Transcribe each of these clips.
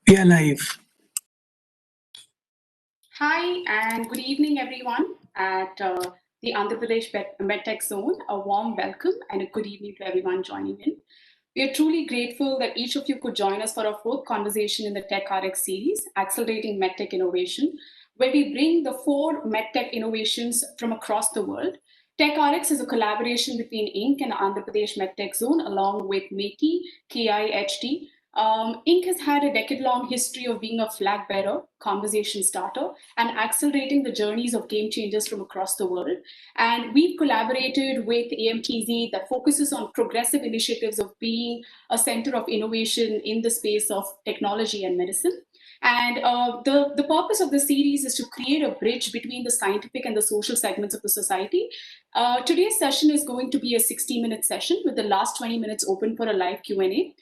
We are live. Hi and good evening, everyone, at the Andhra Pradesh MedTech Zone. A warm welcome and a good evening to everyone joining in. We are truly grateful that each of you could join us for our fourth conversation in the TECHRx series, Accelerating MedTech Innovation, where we bring the four MedTech innovations from across the world. TECHRx is a collaboration between Inc. and Andhra Pradesh MedTech Zone, along with METI, KIHT. Inc. has had a decade-long history of being a flag bearer, conversation starter, and accelerating the journeys of game changers from across the world. And we've collaborated with AMTZ that focuses on progressive initiatives of being a center of innovation in the space of technology and medicine. And the purpose of the series is to create a bridge between the scientific and the social segments of the society. Today's session is going to be a 60-minute session with the last 20 minutes open for a live Q&A.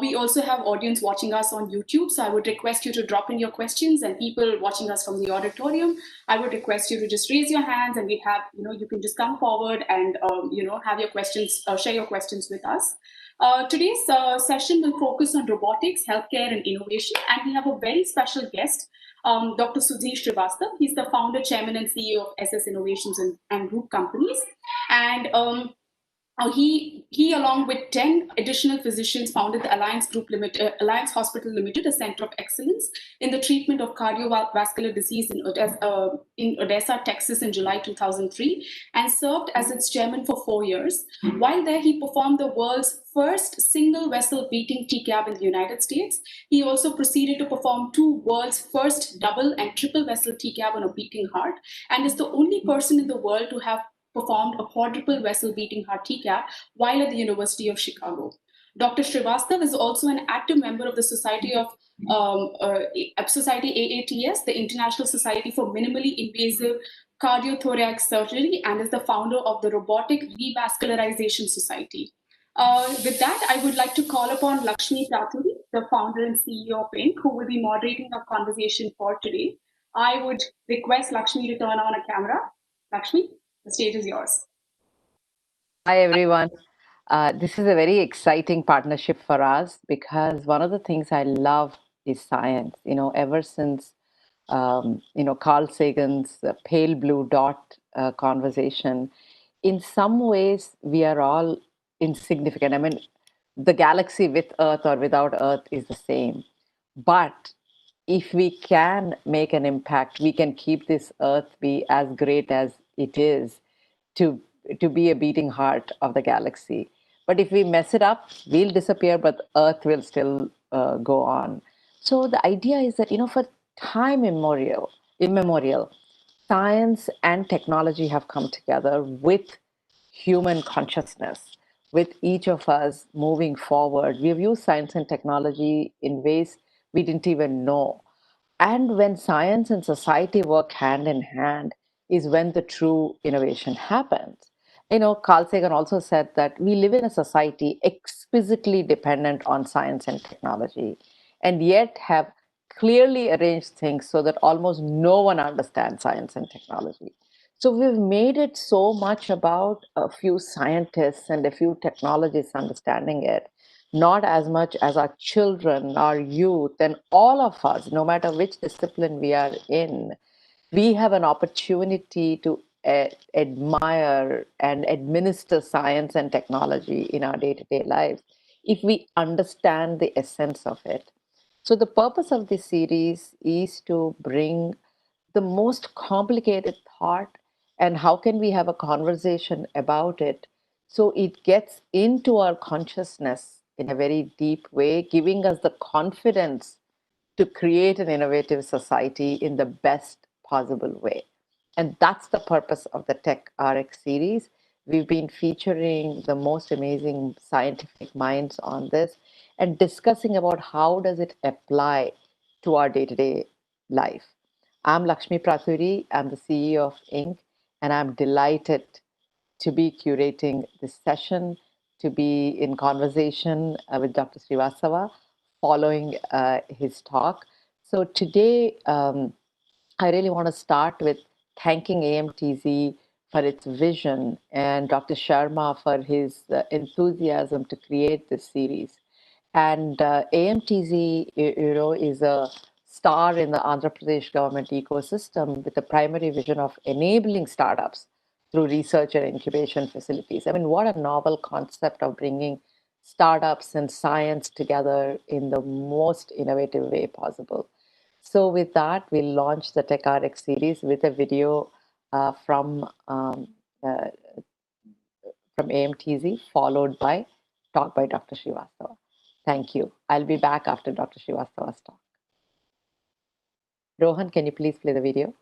We also have audience watching us on YouTube, so I would request you to drop in your questions, and people watching us from the auditorium, I would request you to just raise your hands, and we have, you can just come forward and, have your questions, share your questions with us. Today's session will focus on robotics, healthcare, and innovation, and we have a very special guest, Dr. Sudhir Srivastava. He's the founder, chairman, and CEO of SS Innovations and Group Companies. And he, along with 10 additional physicians, founded the Alliance Hospital Limited, a center of excellence in the treatment of cardiovascular disease in Odessa, Texas, in July 2003, and served as its chairman for 4 years. While there, he performed the world's first single-vessel beating TCAB in the United States. He also proceeded to perform two world's first double and triple vessel TCAB on a beating heart, and is the only person in the world to have performed a quadruple vessel beating heart TCAB while at the University of Chicago. Dr. Srivastava is also an active member of the Society AATS, the International Society for Minimally Invasive Cardiothoracic Surgery, and is the founder of the Robotic Revascularization Society. With that, I would like to call upon Lakshmi, the founder and CEO of Inc., who will be moderating our conversation for today. I would request Lakshmi to turn on a camera. Lakshmi, the stage is yours. Hi, everyone. This is a very exciting partnership for us because one of the things I love is science. Ever since, Carl Sagan's pale blue dot conversation, in some ways, we are all insignificant. I mean, the galaxy with Earth or without Earth is the same. But if we can make an impact, we can keep this Earth be as great as it is to be a beating heart of the galaxy. But if we mess it up, we'll disappear, but Earth will still go on. So the idea is that, for time immemorial, science and technology have come together with human consciousness, with each of us moving forward. We've used science and technology in ways we didn't even know. And when science and society work hand in hand, is when the true innovation happens. Carl Sagan also said that we live in a society exquisitely dependent on science and technology, and yet have clearly arranged things so that almost no one understands science and technology. So we've made it so much about a few scientists and a few technologists understanding it, not as much as our children, our youth, and all of us, no matter which discipline we are in. We have an opportunity to admire and administer science and technology in our day-to-day lives if we understand the essence of it. So the purpose of this series is to bring the most complicated thought and how can we have a conversation about it so it gets into our consciousness in a very deep way, giving us the confidence to create an innovative society in the best possible way. And that's the purpose of the TECHRx series. We've been featuring the most amazing scientific minds on this and discussing about how does it apply to our day-to-day life. I'm Lakshmi Pratury. I'm the CEO of Inc., and I'm delighted to be curating this session, to be in conversation with Dr. Srivastava following his talk. So today, I really want to start with thanking AMTZ for its vision and Dr. Sharma for his enthusiasm to create this series. And AMTZ, is a star in the Andhra Pradesh government ecosystem with the primary vision of enabling startups through research and incubation facilities. I mean, what a novel concept of bringing startups and science together in the most innovative way possible. So, with that, we'll launch the TECHRx series with a video uh, from AMTZ, followed by talk by Dr. Srivastava. Thank you. I'll be back after Dr. Srivastava's talk. Rohan, can you please play the video?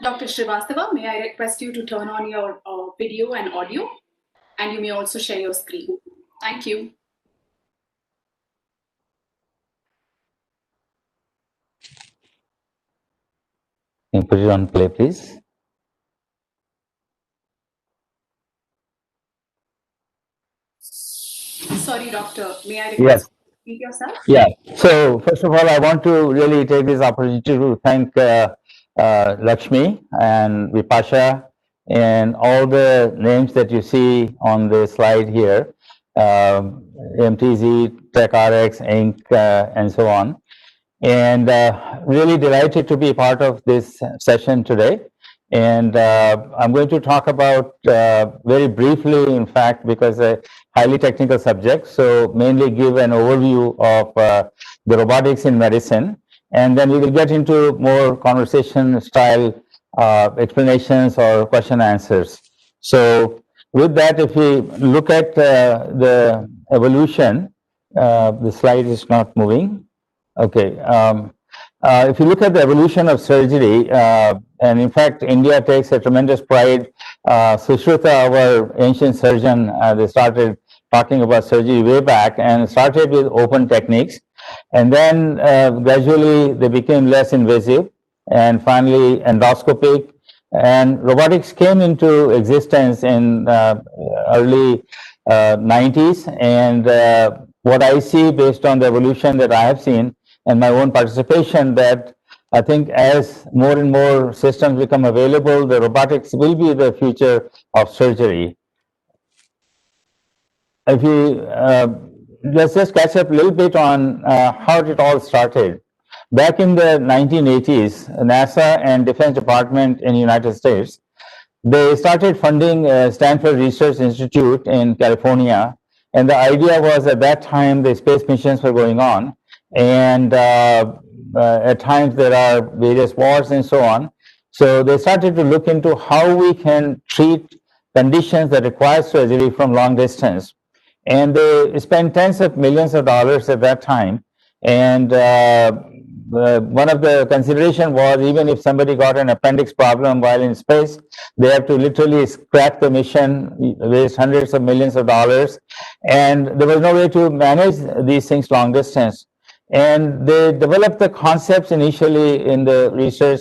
Dr. Srivastava, may I request you to turn on your video and audio, and you may also share your screen. Thank you. Can you put it on play, please? Sorry, doctor. May I request Yes. you to repeat yourself? Yeah. So first of all, I want to really take this opportunity to thank Lakshmi and Vipasha and all the names that you see on the slide here, MTZ, TechRx, Inc., and so on. And really delighted to be part of this session today. And I'm going to talk about very briefly, in fact, because a highly technical subject, so mainly give an overview of the robotics in medicine, and then we will get into more conversation style explanations or question answers. So with that, if we look at the evolution, the slide is not moving. Okay. If you look at the evolution of surgery, and in fact, India takes a tremendous pride. Sushruta, our ancient surgeon, they started talking about surgery way back and started with open techniques. And then gradually they became less invasive and finally endoscopic. And robotics came into existence in early 90s. And what I see based on the evolution that I have seen and my own participation, that I think as more and more systems become available, the robotics will be the future of surgery. if you let's just catch up a little bit on how it all started. Back in the 1980s, NASA and Defense Department in the United States, they started funding Stanford Research Institute in California, and the idea was at that time the space missions were going on, and at times there are various wars and so on. So they started to look into how we can treat conditions that require surgery from long distance, and they spent tens of millions of dollars at that time. And one of the consideration was, even if somebody got an appendix problem while in space, they have to literally scrap the mission, waste hundreds of millions of dollars, and there was no way to manage these things long distance. And they developed the concepts initially in the research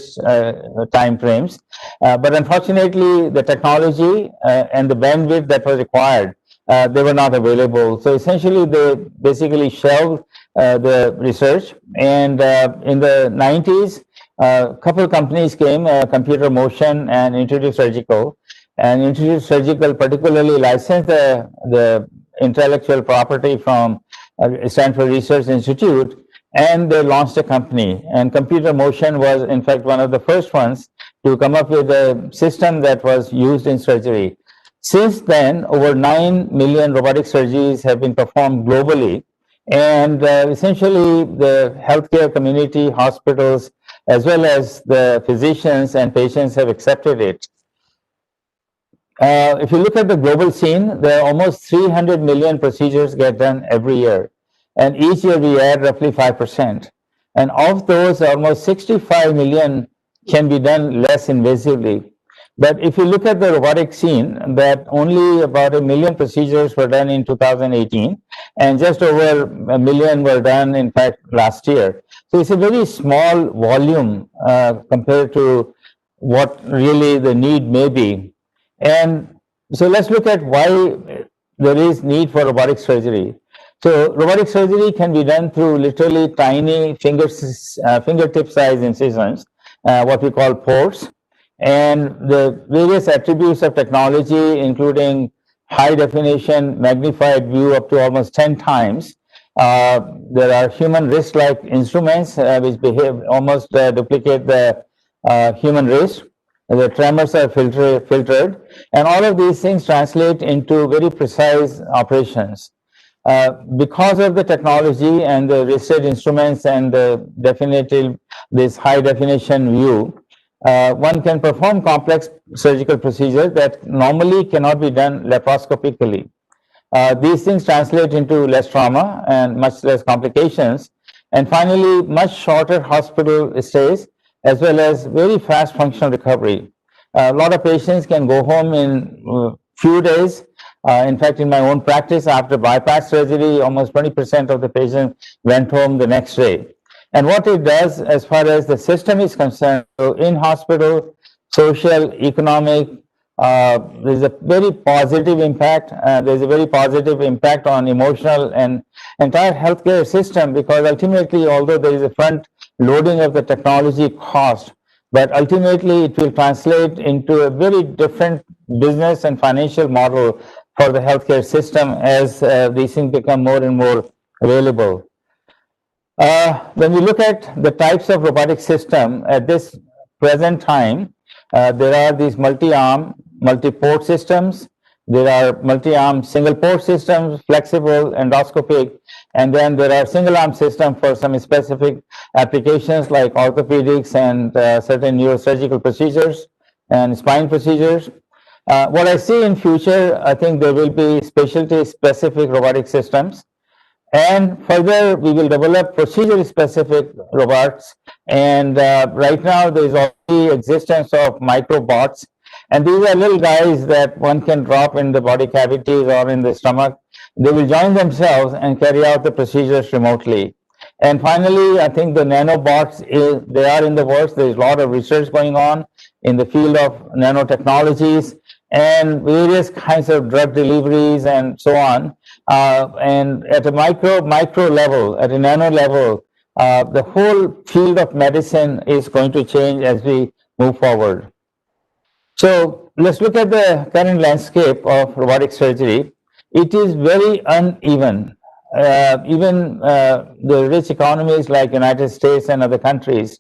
time frames, but unfortunately the technology and the bandwidth that was required, they were not available. So essentially they basically shelved the research, and in the 90s, a couple of companies came, Computer Motion and Intuitive Surgical, and Intuitive Surgical particularly licensed the intellectual property from Stanford Research Institute, and they launched a company. And Computer Motion was in fact one of the first ones to come up with a system that was used in surgery. Since then, over 9 million robotic surgeries have been performed globally, and essentially the healthcare community, hospitals, as well as the physicians and patients have accepted it. If you look at the global scene, there are almost 300 million procedures get done every year, and each year we add roughly 5%. And of those, almost 65 million can be done less invasively. But if you look at the robotic scene, that only about 1 million procedures were done in 2018, and just over 1 million were done, in fact, last year. So it's a very small volume compared to what really the need may be. And so let's look at why there is need for robotic surgery. So robotic surgery can be done through literally tiny fingertip size incisions, what we call ports. And the various attributes of technology, including high definition magnified view up to almost 10 times. There are human wrist-like instruments which behave almost duplicate the human wrist. The tremors are filtered, and all of these things translate into very precise operations. Because of the technology and the wristed instruments and this high definition view, one can perform complex surgical procedures that normally cannot be done laparoscopically. These things translate into less trauma and much less complications, and finally, much shorter hospital stays, as well as very fast functional recovery. A lot of patients can go home in a few days. In fact, in my own practice, after bypass surgery, almost 20% of the patients went home the next day. And what it does as far as the system is concerned, so in hospital, social, economic, there's a very positive impact. There's a very positive impact on emotional and entire healthcare system, because ultimately, although there is a front loading of the technology cost, but ultimately it will translate into a very different business and financial model for the healthcare system as these things become more and more available. When we look at the types of robotic system at this present time, there are these multi-arm, multi-port systems. There are multi-arm single-port systems, flexible, endoscopic, and then there are single-arm systems for some specific applications like orthopedics and certain neurosurgical procedures and spine procedures. What I see in future, I think there will be specialty-specific robotic systems. And further, we will develop procedure-specific robots. And right now, there is already existence of microbots. And these are little guys that one can drop in the body cavities or in the stomach. They will join themselves and carry out the procedures remotely. And finally, I think the nanobots, they are in the works. There is a lot of research going on in the field of nanotechnologies and various kinds of drug deliveries and so on. And at a micro level, at a nano level, the whole field of medicine is going to change as we move forward. So let's look at the current landscape of robotic surgery. it is very uneven. Even the rich economies like United States and other countries,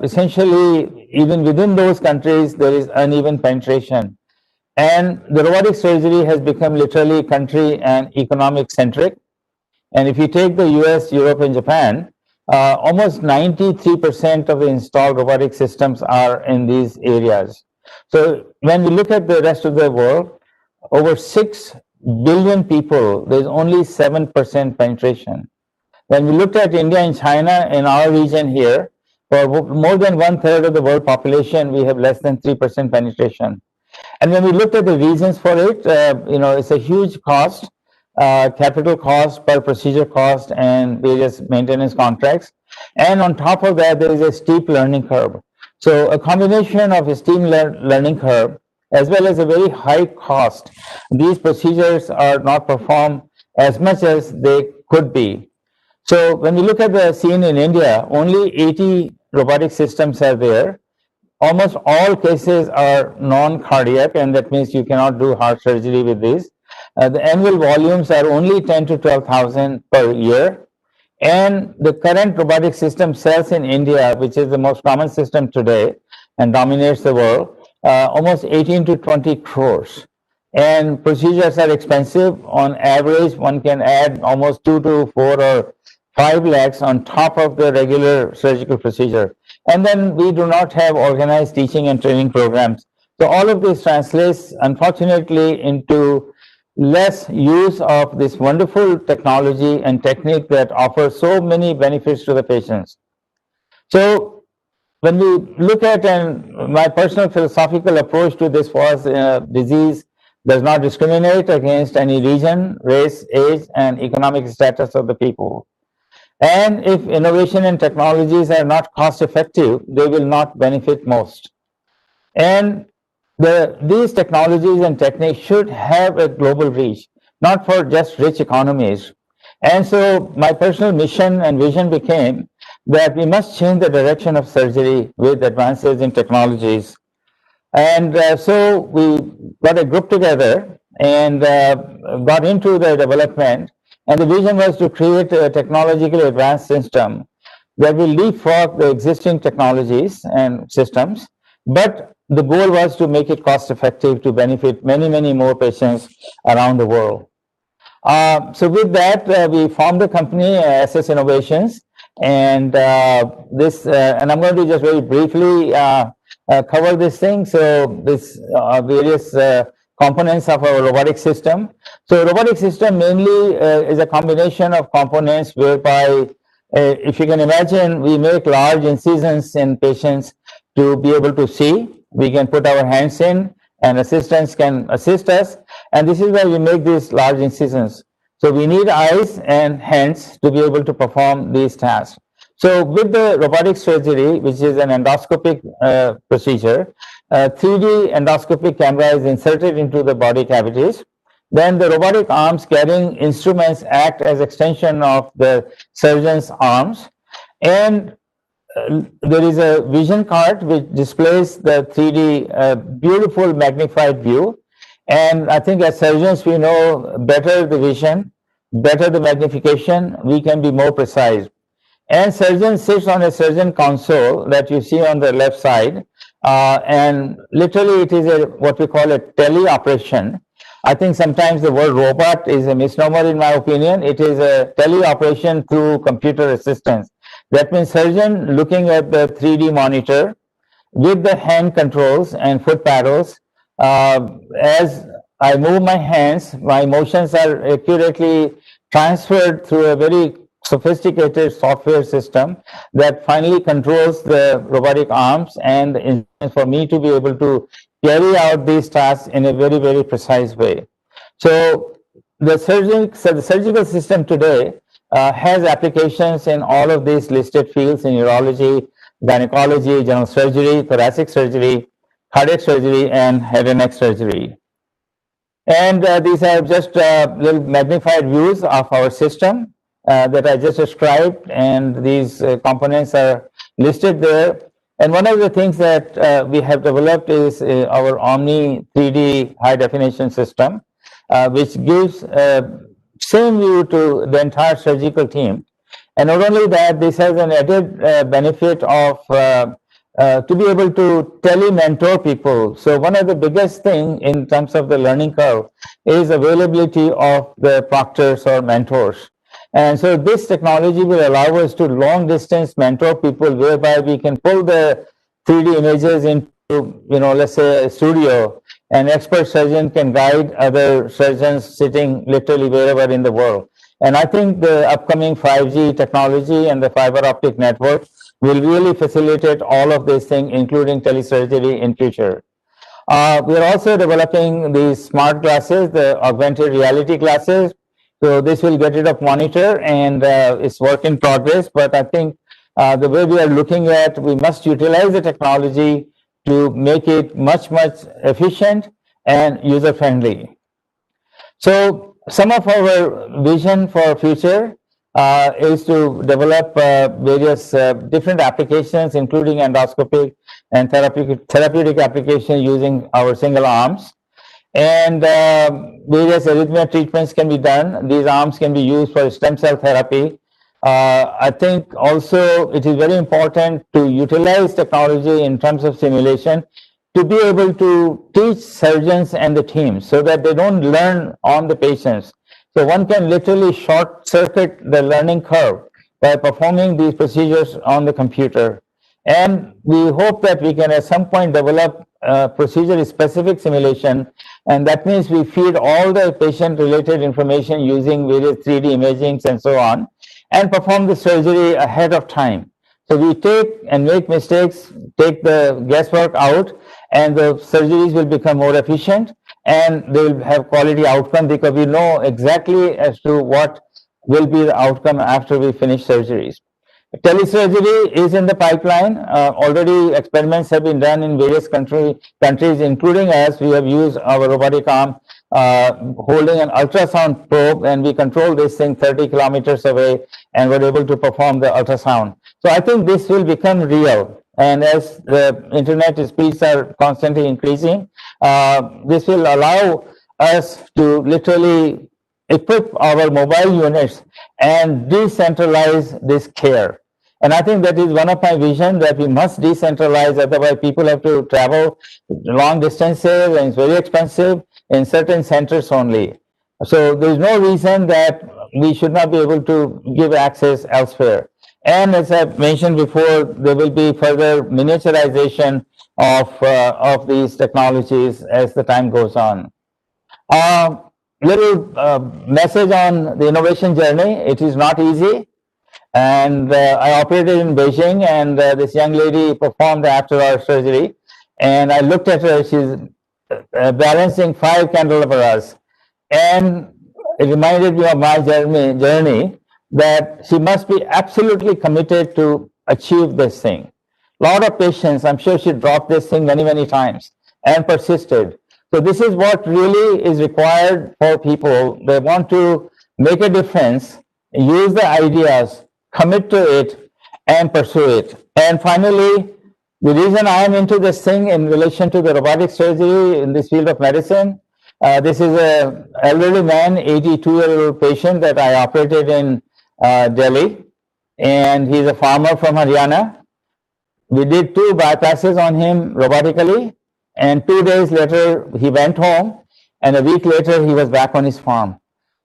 essentially, even within those countries, there is uneven penetration. And the robotic surgery has become literally country and economic centric. And if you take the US, Europe, and Japan, almost 93% of the installed robotic systems are in these areas. So when we look at the rest of the world, over 6 billion people, there's only 7% penetration. When we looked at India and China in our region here, for more than one third of the world population, we have less than 3% penetration. And when we looked at the reasons for it, it's a huge cost, capital cost, per procedure cost, and various maintenance contracts. And on top of that, there is a steep learning curve. So a combination of a steep learning curve as well as a very high cost, these procedures are not performed as much as they could be. So when we look at the scene in India, only 80 robotic systems are there. Almost all cases are non-cardiac, and that means you cannot do heart surgery with these. The annual volumes are only 10 to 12,000 per year. And the current robotic system sells in India, which is the most common system today and dominates the world, almost 18 to 20 crores. And procedures are expensive. On average, one can add almost 2 to 4 or 5 lakhs on top of the regular surgical procedure. And then we do not have organized teaching and training programs. So all of this translates, unfortunately, into less use of this wonderful technology and technique that offers so many benefits to the patients. So when we look at, and my personal philosophical approach to this was, disease does not discriminate against any region, race, age, and economic status of the people. And if innovation and technologies are not cost effective, they will not benefit most. And these technologies and techniques should have a global reach, not for just rich economies. And so my personal mission and vision became that we must change the direction of surgery with advances in technologies. And so we got a group together and got into the development. And the vision was to create a technologically advanced system that will leapfrog the existing technologies and systems. But the goal was to make it cost effective to benefit many, many more patients around the world. So with that, we formed the company SS Innovations, and and I'm going to just very briefly cover this thing. So this various components of our robotic system. So robotic system mainly is a combination of components whereby, if you can imagine, we make large incisions in patients to be able to see. We can put our hands in, and assistants can assist us. And this is why we make these large incisions. So we need eyes and hands to be able to perform these tasks. So with the robotic surgery, which is an endoscopic procedure, 3D endoscopic camera is inserted into the body cavities. Then the robotic arms carrying instruments act as extension of the surgeon's arms. And there is a vision card which displays the 3D beautiful magnified view. And I think as surgeons, we know better the vision, better the magnification, we can be more precise. And surgeon sits on a surgeon console that you see on the left side. And literally it is what we call a teleoperation. I think sometimes the word robot is a misnomer in my opinion. It is a teleoperation through computer assistance. That means surgeon looking at the 3D monitor with the hand controls and foot paddles. As I move my hands, my motions are accurately transferred through a very sophisticated software system that finally controls the robotic arms and for me to be able to carry out these tasks in a very, very precise way. So the surgical system today has applications in all of these listed fields in urology, gynecology, general surgery, thoracic surgery, cardiac surgery, and head and neck surgery. And these are just little magnified views of our system that I just described, and these components are listed there. And one of the things that we have developed is our Omni 3D high definition system. which gives same view to the entire surgical team. And not only that, this has an added benefit of to be able to tele-mentor people. So one of the biggest thing in terms of the learning curve is availability of the proctors or mentors. And so this technology will allow us to long distance mentor people, whereby we can pull the 3D images into, let's say a studio. An expert surgeon can guide other surgeons sitting literally wherever in the world. And I think the upcoming 5G technology and the fiber optic network will really facilitate all of these things, including telesurgery in future. We are also developing these smart glasses, the augmented reality glasses. So this will get rid of monitor, and it's work in progress. But I think the way we are looking at, we must utilize the technology to make it much, much efficient and user friendly. So some of our vision for future is to develop various different applications, including endoscopic and therapeutic applications using our single arms. And various arrhythmia treatments can be done. These arms can be used for stem cell therapy. I think also it is very important to utilize technology in terms of simulation to be able to teach surgeons and the team so that they don't learn on the patients. So one can literally short circuit the learning curve by performing these procedures on the computer. And we hope that we can at some point develop procedure specific simulation, and that means we feed all the patient related information using various 3D imagings and so on, and perform the surgery ahead of time. So we take and make mistakes, take the guesswork out, and the surgeries will become more efficient, and they will have quality outcome because we know exactly as to what will be the outcome after we finish surgeries. Telesurgery is in the pipeline. Already experiments have been done in various countries, including us. We have used our robotic arm holding an ultrasound probe, and we control this thing 30 kilometers away, and we're able to perform the ultrasound. So I think this will become real. And as the internet speeds are constantly increasing, this will allow us to literally equip our mobile units and decentralize this care. And I think that is one of my vision, that we must decentralize, otherwise people have to travel long distances and it's very expensive in certain centers only. So there's no reason that we should not be able to give access elsewhere. And as I mentioned before, there will be further miniaturization of these technologies as the time goes on. Little message on the innovation journey. It is not easy. And I operated in Beijing, and this young lady performed after our surgery. And I looked at her, she's balancing 5 candelabras. And it reminded me of my journey that she must be absolutely committed to achieve this thing. A lot of patience, I'm sure she dropped this thing many, many times and persisted. So this is what really is required for people. They want to make a difference, use the ideas, commit to it, and pursue it. And finally, the reason I am into this thing in relation to the robotic surgery in this field of medicine, this is an elderly man, 82-year-old patient that I operated in Delhi, and he's a farmer from Haryana. We did 2 bypasses on him robotically, and 2 days later he went home, and a week later he was back on his farm.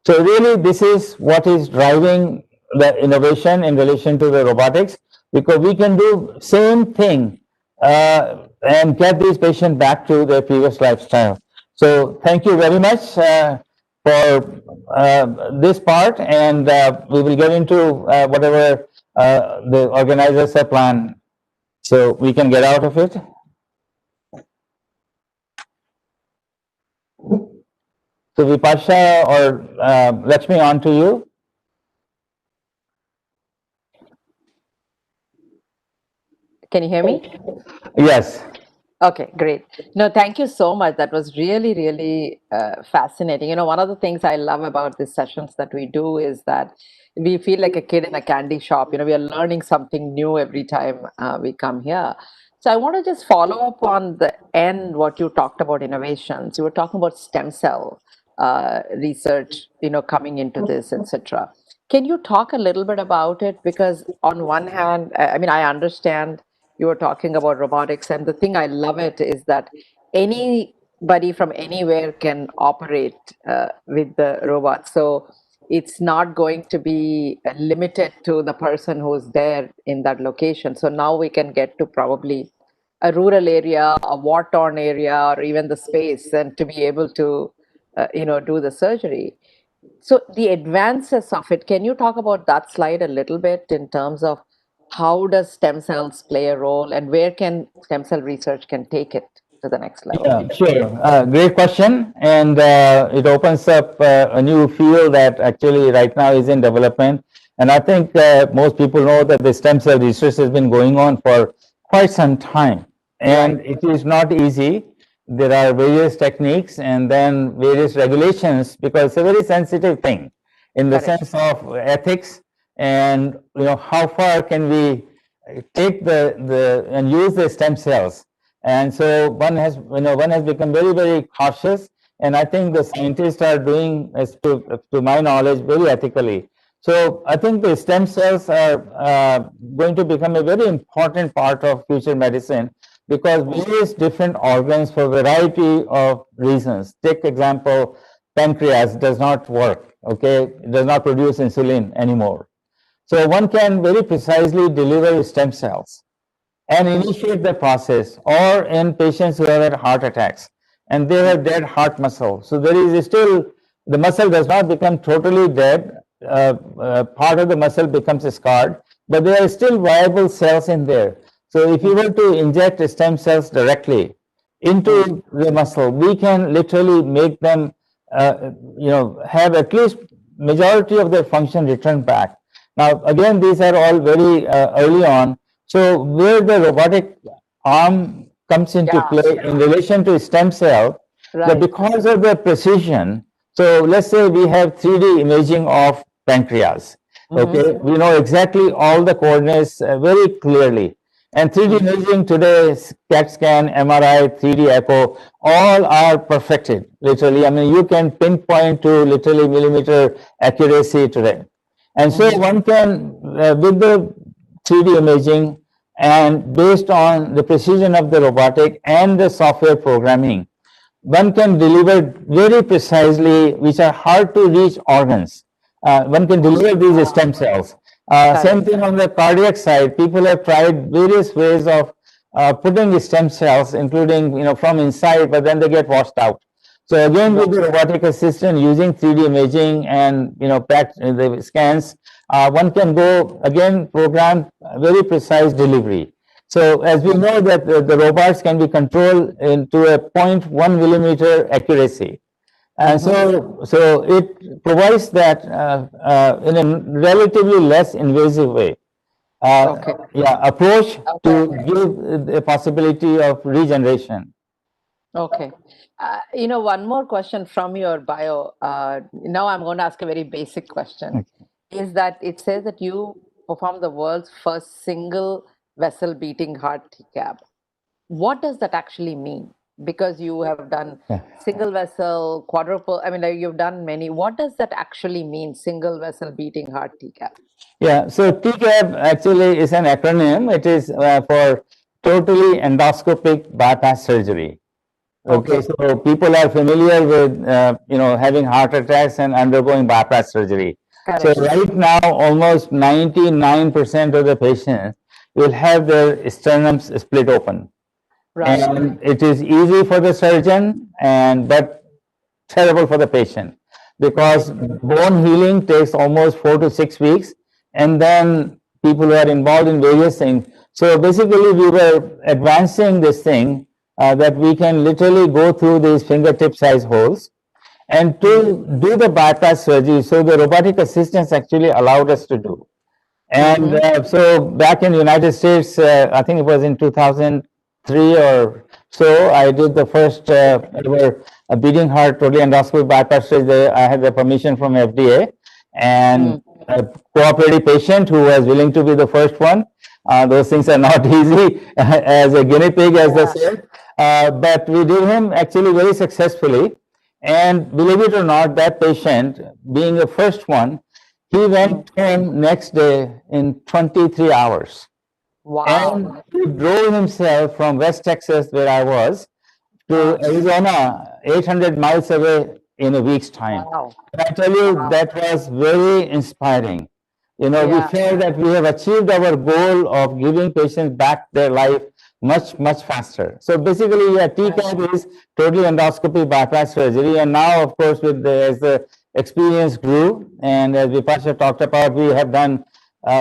So really this is what is driving the innovation in relation to the robotics, because we can do same thing and get these patients back to their previous lifestyle. So thank you very much for this part, and we will get into whatever the organizers have planned, so we can get out of it. So Vipasha or Lakshmi, on to you. Can you hear me? Yes. Okay, great. No, thank you so much. That was really, really fascinating. One of the things I love about these sessions that we do is that we feel like a kid in a candy shop. We are learning something new every time we come here. So I want to just follow up on the end, what you talked about innovations. You were talking about stem cell. research, coming into this, etc. Can you talk a little bit about it? Because on one hand, I mean, I understand you were talking about robotics, and the thing I love it is that anybody from anywhere can operate with the robot. So it's not going to be limited to the person who's there in that location. So now we can get to probably a rural area, a war-torn area, or even the space, and to be able to, do the surgery. So the advances of it, can you talk about that slide a little bit in terms of how does stem cells play a role, and where can stem cell research can take it to the next level? Yeah, sure. Great question. And it opens up a new field that actually right now is in development. And I think most people know that the stem cell research has been going on for quite some time. And Right. it is not easy. There are various techniques and then various regulations because it's a very sensitive thing in the Correct. sense of ethics and how far can we take the and use the stem cells. And so one has become very, very cautious, and I think the scientists are doing, as to my knowledge, very ethically. So I think the stem cells are going to become a very important part of future medicine because various different organs, for a variety of reasons. Take example, pancreas does not work. Okay, it does not produce insulin anymore. So one can very precisely deliver stem cells and initiate the process, or in patients who have had heart attacks and they have dead heart muscle. So there is still, the muscle does not become totally dead, part of the muscle becomes scarred, but there are still viable cells in there. So if you were to inject stem cells directly into the muscle, we can literally make them, have at least majority of their function returned back. Now, again, these are all very early on. So where the robotic arm comes into play in relation to stem cell, that Right. because of the precision, so let's say we have 3D imaging of pancreas. Okay, we know exactly all the coordinates very clearly. And 3D imaging today, CAT scan, MRI, 3D echo, all are perfected, literally. I mean, you can pinpoint to literally millimeter accuracy today. And so one can, with the 3D imaging and based on the precision of the robotic and the software programming, one can deliver very precisely, which are hard to reach organs. One can deliver these stem cells. Same thing on the cardiac side. People have tried various ways of putting the stem cells, including from inside, but then they get washed out. So again, with the robotic assistant using 3D imaging and PET the scans, one can go again program very precise delivery. So as we know that the robots can be controlled into a 0.1 millimeter accuracy. And so it provides that in a relatively less invasive way. Approach to give the possibility of regeneration. Okay. One more question from your bio. Now I'm going to ask a very basic question. Is that it says that you performed the world's first single vessel beating heart TCAB. What does that actually mean? Because you have done single vessel, quadruple, I mean, like you've done many. What does that actually mean, single vessel beating heart TCAB? Yeah, so TCAB actually is an acronym. It is for totally endoscopic bypass surgery. Okay, so people are familiar with having heart attacks and undergoing bypass surgery. So right now, almost 99% of the patients will have their sternums split open. Right. And it is easy for the surgeon, but terrible for the patient because bone healing takes almost 4 to 6 weeks, and then people who are involved in various things. So basically, we were advancing this thing that we can literally go through these fingertip size holes and to do the bypass surgery. So the robotic assistance actually allowed us to do. And so back in the United States, I think it was in 2003 or so, I did the first ever beating heart totally endoscopic bypass surgery. I had the permission from FDA and a cooperative patient who was willing to be the first one. Those things are not easy as a guinea pig, as they say. But we did him actually very successfully. And believe it or not, that patient, being the first one, he went home next day in 23 hours. Wow. And he drove himself from West Texas, where I was, to Arizona, 800 miles away in a week's time. Wow. And I tell you, that was very inspiring. We Yeah. felt that we have achieved our goal of giving patients back their life much, much faster. So basically, yeah, TCAP is total endoscopy bypass surgery. And now, of course, as the experience grew, and as Vipasha talked about, we have done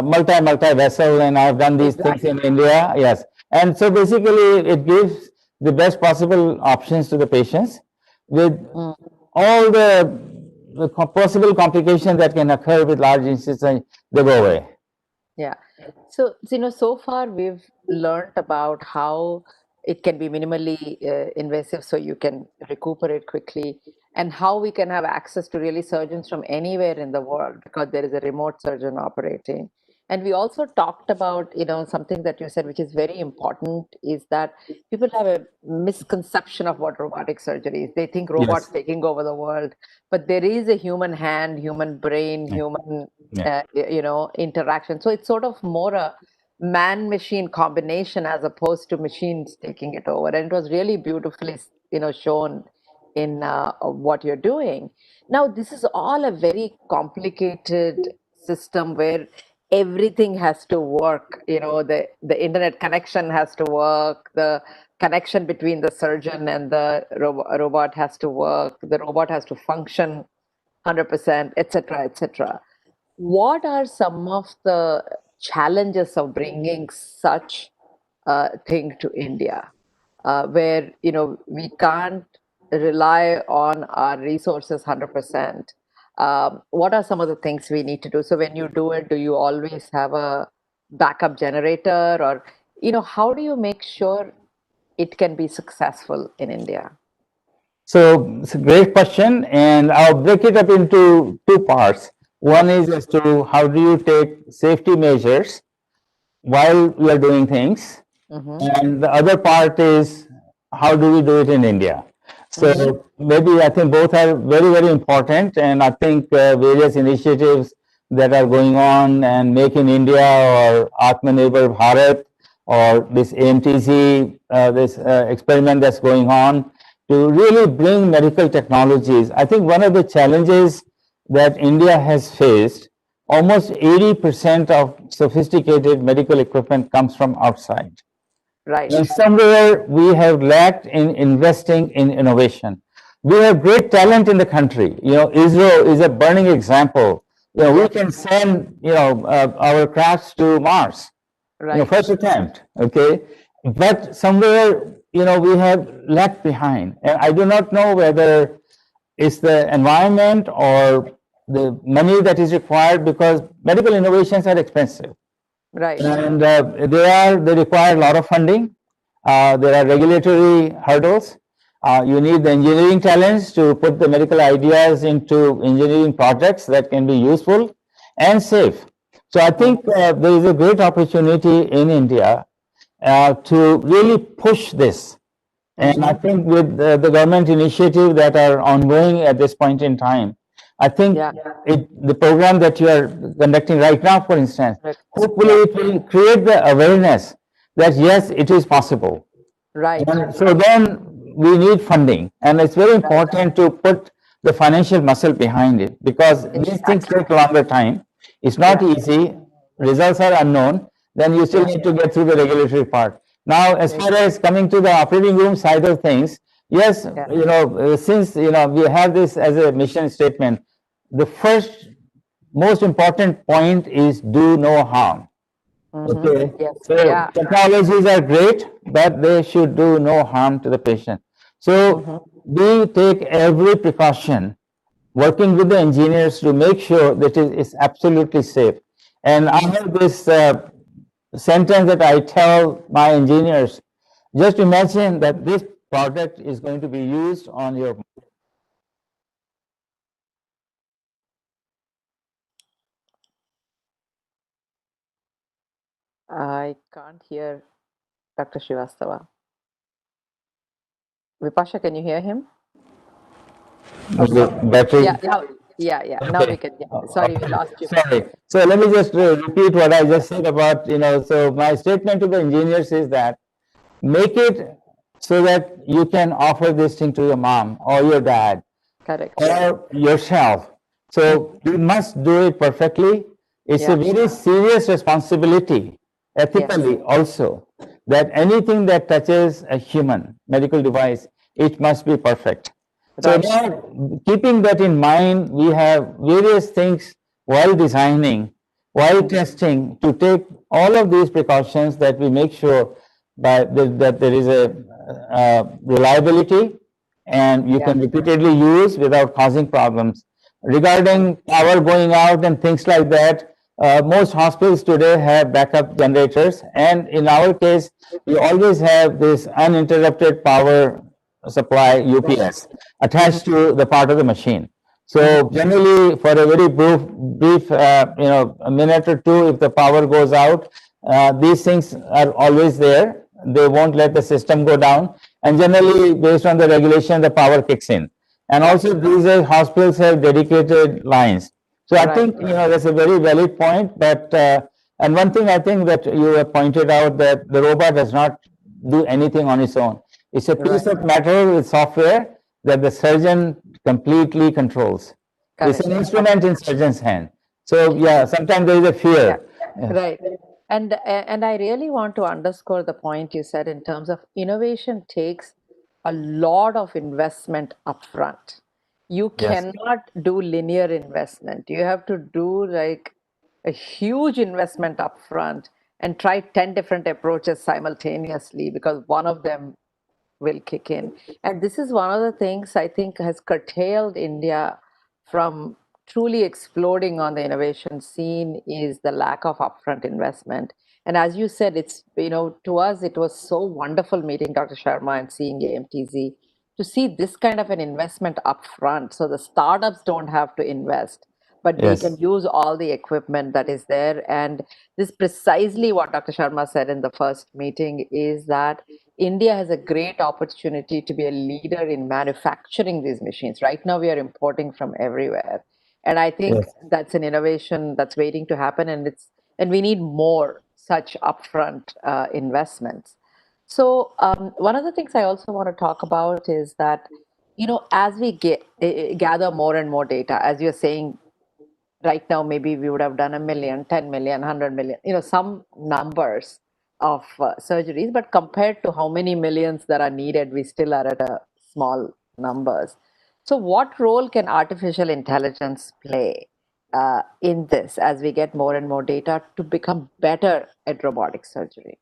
multi vessel, and I've done these things in India. Yes. And so basically, it gives the best possible options to the patients with all the possible complications that can occur with large incisions, they go away. Yeah. So, so far we've learned about how it can be minimally invasive so you can recuperate quickly, and how we can have access to really surgeons from anywhere in the world because there is a remote surgeon operating. And we also talked about, something that you said, which is very important, is that people have a misconception of what robotic surgery is. They think robots Yes. taking over the world, but there is a human hand, human brain, human Yeah. interaction. So it's sort of more a man-machine combination as opposed to machines taking it over. And it was really beautifully, shown in what you're doing. Now, this is all a very complicated system where everything has to work. The internet connection has to work. The connection between the surgeon and the robot has to work. The robot has to function 100%, etc., etc. What are some of the challenges of bringing such a thing to India, where we can't rely on our resources 100%? What are some of the things we need to do? So when you do it, do you always have a backup generator, or how do you make sure it can be successful in India? So it's a great question, and I'll break it up into two parts. One is as to how do you take safety measures while we are doing things, and the other part is how do we do it in India. So maybe I think both are very, very important, and I think various initiatives that are going on, and Make in India or Atmanirbhar Bharat or this AMTZ, this experiment that's going on to really bring medical technologies. I think one of the challenges that India has faced, almost 80% of sophisticated medical equipment comes from outside. Right. And somewhere we have lacked in investing in innovation. We have great talent in the country. Israel is a burning example. We can send, our crafts to Mars, Right. first attempt, okay? But somewhere, we have left behind. And I do not know whether it's the environment or the money that is required, because medical innovations are expensive. Right. And they require a lot of funding. There are regulatory hurdles. You need the engineering talents to put the medical ideas into engineering projects that can be useful and safe. So I think there is a great opportunity in India to really push this. And I think with the government initiative that are ongoing at this point in time, I think the program that you are conducting right now, for instance, hopefully it will create the awareness that yes, it is possible. Right. And so then we need funding, and it's very important to put the financial muscle behind it, because these things take longer time. It's not easy. Results are unknown. Then you still need to get through the regulatory part. Now, as far as coming to the operating room side of things, yes, since we have this as a mission statement, the first most important point is do no harm. Okay, Yes. so Yeah. technologies are great, but they should do no harm to the patient. So we take every precaution, working with the engineers to make sure that it is absolutely safe. And I have this sentence that I tell my engineers: just imagine that this product is going to be used on your. I can't hear Dr. Srivastava. Vipasha, can you hear him? Okay. Battery. Yeah. Now. Yeah. Yeah. Now we Okay. can. Yeah. Sorry, we lost you for a Sorry. second. So let me just repeat what I just said about, so my statement to the engineers is that make it so that you can offer this thing to your mom or your dad Correct. or yourself. So you must do it perfectly. It's a Yeah. very serious responsibility, Yes. ethically also, that anything that touches a human medical device, it must be perfect. So Right. now, keeping that in mind, we have various things while designing, while testing, to take all of these precautions that we make sure that there is a reliability and you Yeah. can repeatedly use without causing problems. Regarding power going out and things like that, most hospitals today have backup generators, and in our case, we always have this uninterrupted power supply UPS attached to the part of the machine. So generally, for a very brief, a minute or two, if the power goes out, these things are always there. They won't let the system go down, and generally, based on the regulation, the power kicks in. And Right. also, these hospitals have dedicated lines. So I Right. think that's a very valid point. But and one thing I think that you have pointed out, that the robot does not do anything on its own. It's a piece Right. of metal with software that the surgeon completely controls. It's an Correct. instrument in surgeon's hand. So yeah, sometimes there is a Yeah. fear. Yeah. Right. And I really want to underscore the point you said in terms of innovation takes a lot of investment upfront. You Yes. cannot do linear investment. You have to do like a huge investment upfront and try 10 different approaches simultaneously because one of them will kick in. And this is one of the things I think has curtailed India from truly exploding on the innovation scene is the lack of upfront investment. And as you said, it's, to us, it was so wonderful meeting Dr. Sharma and seeing AMTZ to see this kind of an investment upfront. So the startups don't have to invest, but they can Yes. use all the equipment that is there. And this precisely what Dr. Sharma said in the first meeting is that India has a great opportunity to be a leader in manufacturing these machines. Right now, we are importing from everywhere. And I think Yes. that's an innovation that's waiting to happen. And we need more such upfront investments. So one of the things I also want to talk about is that, as we gather more and more data, as you're saying, right now maybe we would have done a million, 10 million, 100 million, some numbers of surgeries, but compared to how many millions that are needed, we still are at a small numbers. So what role can artificial intelligence play in this as we get more and more data to become better at robotic surgery?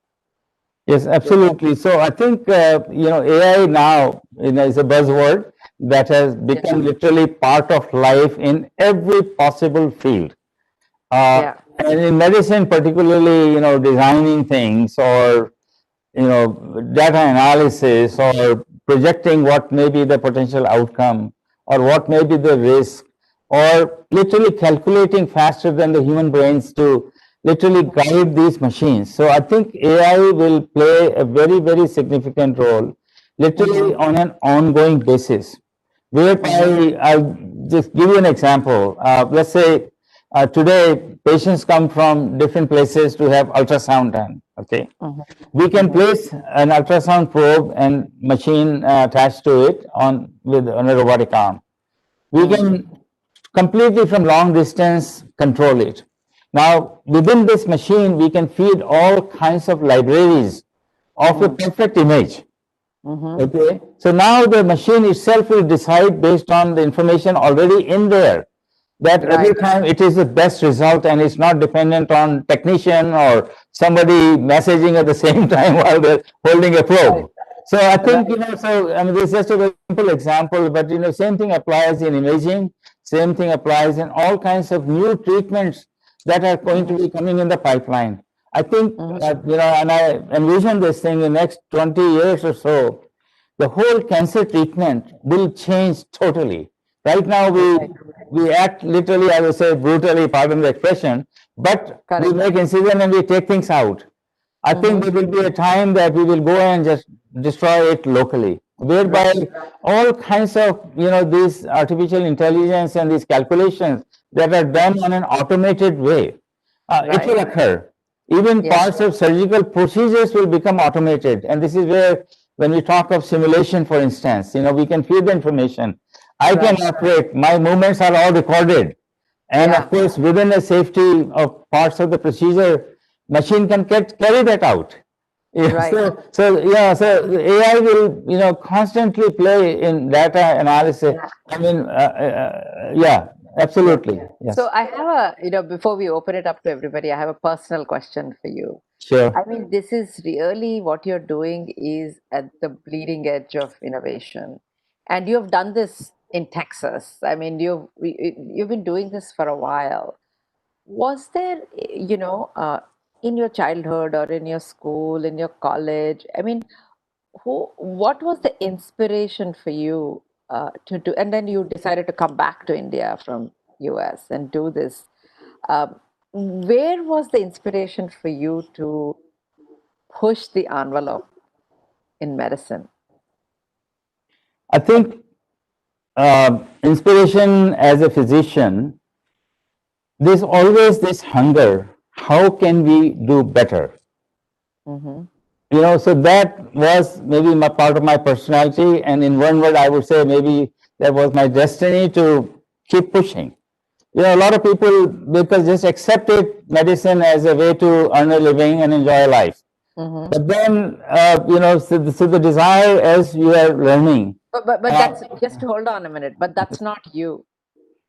Yes, absolutely. So I think AI now is a buzzword that has Yeah. become literally part of life in every possible field. Yeah. And in medicine, particularly, designing things or data analysis or projecting what may be the potential outcome or what may be the risk, or literally calculating faster than the human brains to literally guide these machines. So I think AI will play a very, very significant role, literally Mm-hmm. on an ongoing basis. Mm-hmm. Whereby, I'll just give you an example. Let's say today patients come from different places to have ultrasound done. Okay, Mm-hmm. we can Mm-hmm. place an ultrasound probe and machine attached to it on a robotic arm. We can completely from long distance control it. Now, within this machine, we can feed all kinds of libraries of a Mm-hmm. perfect image. Mm-hmm. Okay, so now the machine itself will decide based on the information already in there, that every Right. time it is the best result and it's not dependent on technician or somebody messaging at the same time while they're holding a Right. probe. So I think, Right. so I mean, this is just a very simple example, but same thing applies in imaging, same thing applies in all kinds of new treatments that are going to be coming in the pipeline. I think, Mm-hmm. and I envision this thing in the next 20 years or so, the whole cancer treatment will change totally. Right now, Right. we act literally, I would say brutally, pardon the expression, but we Correct. make incision and we take things out. I think Mm-hmm. there will be a time that we will go and just destroy it locally. whereby all kinds of, these artificial intelligence and these calculations that are done on an automated way, it will occur. Even parts of surgical procedures will become automated. And this is where, when we talk of simulation, for instance, we can feed the information. I can operate, my movements are all recorded. And of course, within the safety of parts of the procedure, machine can carry that out. Yeah, so AI will, constantly play in data analysis. I mean, yeah, absolutely. Yes. So I have before we open it up to everybody, I have a personal question for you. Sure. I mean, this is really what you're doing is at the bleeding edge of innovation. And you have done this in Texas. I mean, you've been doing this for a while. Was there, in your childhood or in your school, in your college, I mean, what was the inspiration for you to do? And then you decided to come back to India from US and do this. Where was the inspiration for you to push the envelope in medicine? I think inspiration as a physician, there's always this hunger. How can we do better? Mm-hmm. So that was maybe part of my personality. And in one word, I would say maybe that was my destiny to keep pushing. A lot of people, because just accepted medicine as a way to earn a living and enjoy life. Mm-hmm. But then, so the desire, as you are learning. But that's just hold on a minute. But that's not you.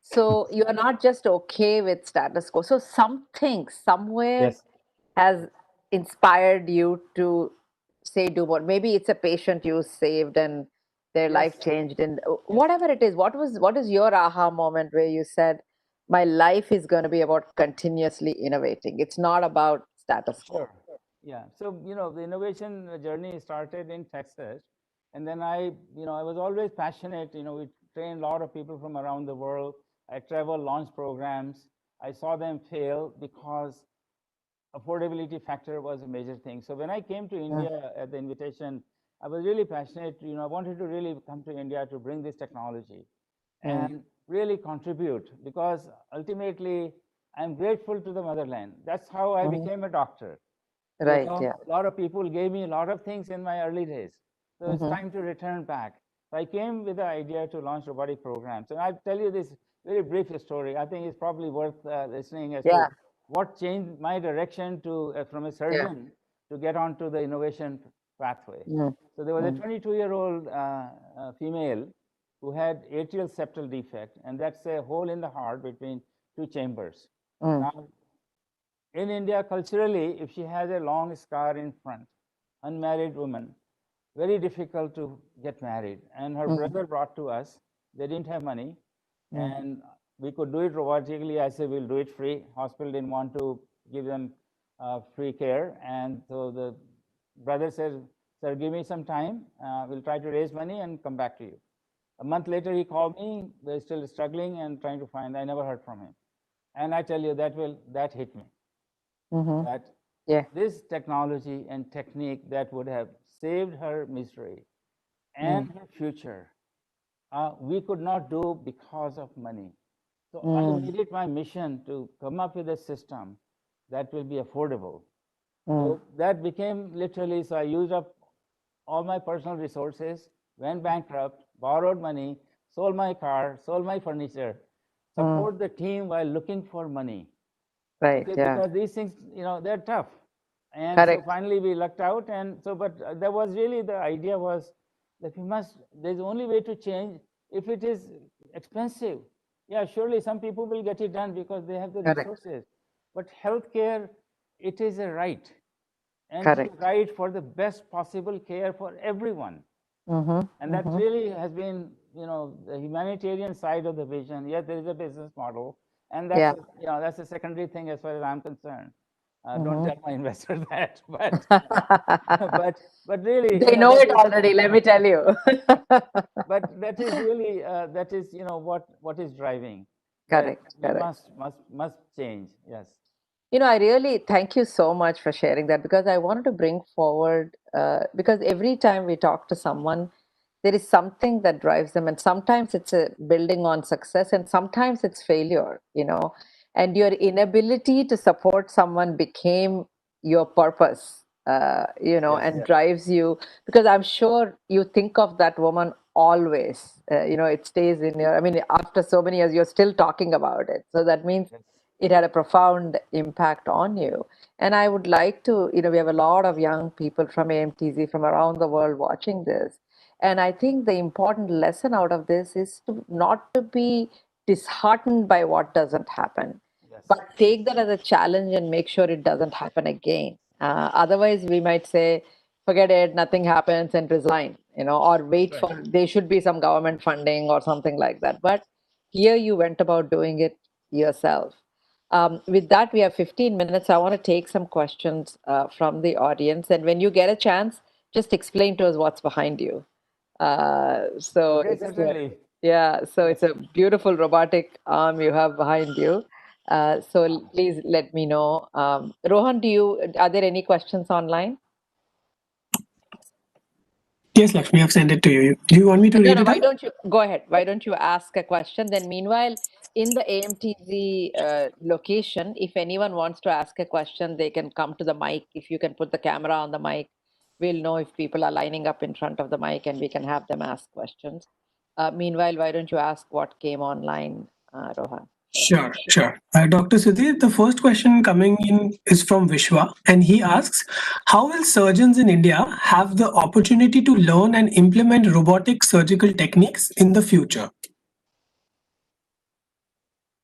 So you are not just okay with status quo. So something somewhere has inspired you to say do more. Maybe it's a patient you saved and their life changed, and whatever it is. What is your aha moment where you said, "My life is going to be about continuously innovating. It's not about status quo." Sure. Yeah. So, the innovation journey started in Texas. And then I was always passionate. We trained a lot of people from around the world. I traveled, launched programs. I saw them fail because affordability factor was a major thing. So when I came to India at the invitation, I was really passionate. I wanted to really come to India to bring this technology and really contribute, because ultimately I'm grateful to the motherland. That's how I became a doctor. Right. Yeah. A lot of people gave me a lot of things in my early days. So it's time to return back. So I came with the idea to launch robotic programs. And I'll tell you this very brief story. I think it's probably worth listening as to what changed my direction to from a surgeon to get onto the innovation pathway. So there was a 22-year-old female who had atrial septal defect, and that's a hole in the heart between two chambers. Now, in India, culturally, if she has a long scar in front, unmarried woman, very difficult to get married. And her brother brought to us. They didn't have money, and we could do it robotically. I said, we'll do it free. Hospital didn't want to give them free care, and so the brother said, sir, give me some time. We'll try to raise money and come back to you. A month later, he called me. They're still struggling and trying to find. I never heard from him. And I tell you, that hit me. That this technology and technique that would have saved her misery and her future, we could not do because of money. So I made it my mission to come up with a system that will be affordable. So that became literally, so I used up all my personal resources, went bankrupt, borrowed money, sold my car, sold my furniture, support the team while looking for money. Right. Okay, Yeah. because these things, they're tough. And so finally we lucked out. And so, but that was really the idea was that there's only way to change if it is expensive. Yeah, surely some people will get it done because they have the resources. But healthcare, it is a right. And it's a right for the best possible care for everyone. And that really has been, the humanitarian side of the vision. Yes, there is a business model, and that's a secondary thing as far as I'm concerned. Don't tell my investors that, but but really, They know it already. Let me tell you. But that is really what is driving. Correct. We must change. Yes. I really thank you so much for sharing that, because I wanted to bring forward, because every time we talk to someone, there is something that drives them, and sometimes it's a building on success, and sometimes it's failure, and your inability to support someone became your purpose, and drives you, because I'm sure you think of that woman always. It stays in your, I mean, after so many years you're still talking about it, so that means it had a profound impact on you. And I would like to, we have a lot of young people from AMTZ from around the world watching this. And I think the important lesson out of this is to not to be disheartened by what doesn't happen, but take that as a challenge and make sure it doesn't happen again. Otherwise, we might say, forget it, nothing happens, and resign, or wait for, there should be some government funding or something like that. But here you went about doing it yourself. With that, we have 15 minutes. I want to take some questions from the audience. And when you get a chance, just explain to us what's behind you. So Okay, it's certainly. yeah, so it's a beautiful robotic arm you have behind you. So please let me know. Rohan, are there any questions online? Yes, Lakshmi, I've sent it to you. Do you want me to read No, it why out? don't you go ahead? Why don't you ask a question? Then, meanwhile, in the AMTZ location, if anyone wants to ask a question, they can come to the mic. If you can put the camera on the mic, we'll know if people are lining up in front of the mic and we can have them ask questions. Meanwhile, why don't you ask what came online, Rohan? Sure, sure. Dr. Sudhir, the first question coming in is from Vishwa, and he asks, how will surgeons in India have the opportunity to learn and implement robotic surgical techniques in the future?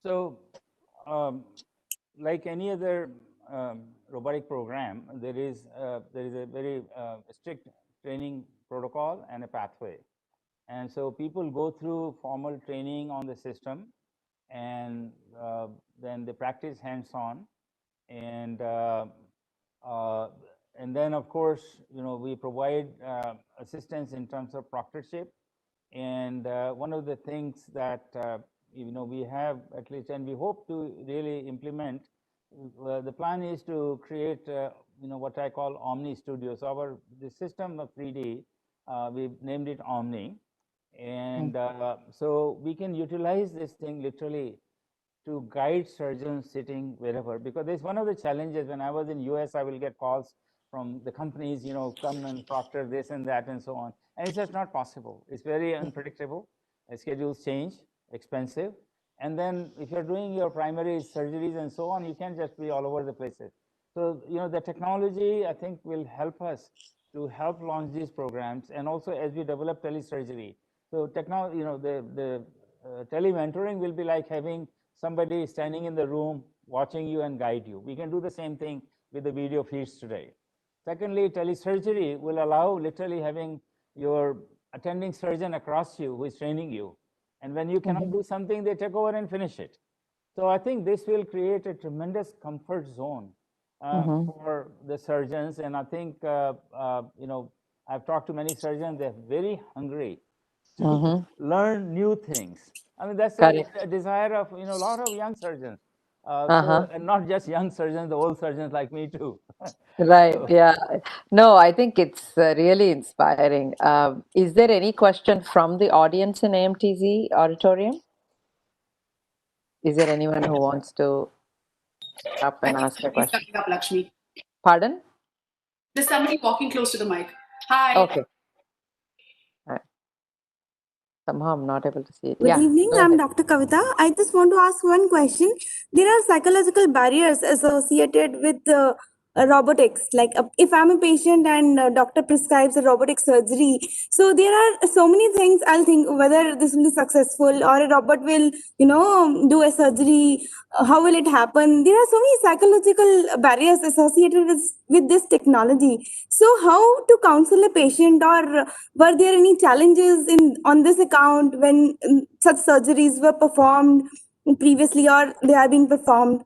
So, like any other robotic program, there is a very strict training protocol and a pathway. And so people go through formal training on the system, and then they practice hands-on, and uh, and then of course we provide assistance in terms of proctorship. And one of the things that we have at least, and we hope to really implement, the plan is to create what I call Omni Studio. So the system of 3D, we've named it Omni, and so we can utilize this thing literally to guide surgeons sitting wherever, because there's one of the challenges. When I was in US, I will get calls from the companies, come and proctor this and that and so on, and it's just not possible. It's very unpredictable. Schedules change, expensive, and then if you're doing your primary surgeries and so on, you can't just be all over the places. So the technology, I think, will help us to help launch these programs, and also as we develop telesurgery. So technology, the telementoring will be like having somebody standing in the room watching you and guide you. We can do the same thing with the video feeds today. Secondly, telesurgery will allow literally having your attending surgeon across you who is training you. And when you cannot do something, they take over and finish it. So I think this will create a tremendous comfort zone for the surgeons. And I think, I've talked to many surgeons, they're very hungry to learn new things. I mean, that's a desire of a lot of young surgeons. So, and not just young surgeons, the old surgeons like me too. Right. So, Yeah. No, I think it's really inspiring. Is there any question from the audience in AMTZ auditorium? Is there anyone who wants to up I and think ask a somebody's question? coming up, Lakshmi. Pardon? There's somebody walking close to the mic. Hi. Okay. All right. Somehow I'm not able to see it. Good Yeah. evening, Go I'm ahead. Dr. Kavita. I just want to ask one question. There are psychological barriers associated with robotics. Like if I'm a patient and doctor prescribes a robotic surgery, so there are so many things I'll think whether this will be successful or a robot will, do a surgery. How will it happen? There are so many psychological barriers associated with this technology. So how to counsel a patient, or were there any challenges in on this account when such surgeries were performed previously or they are being performed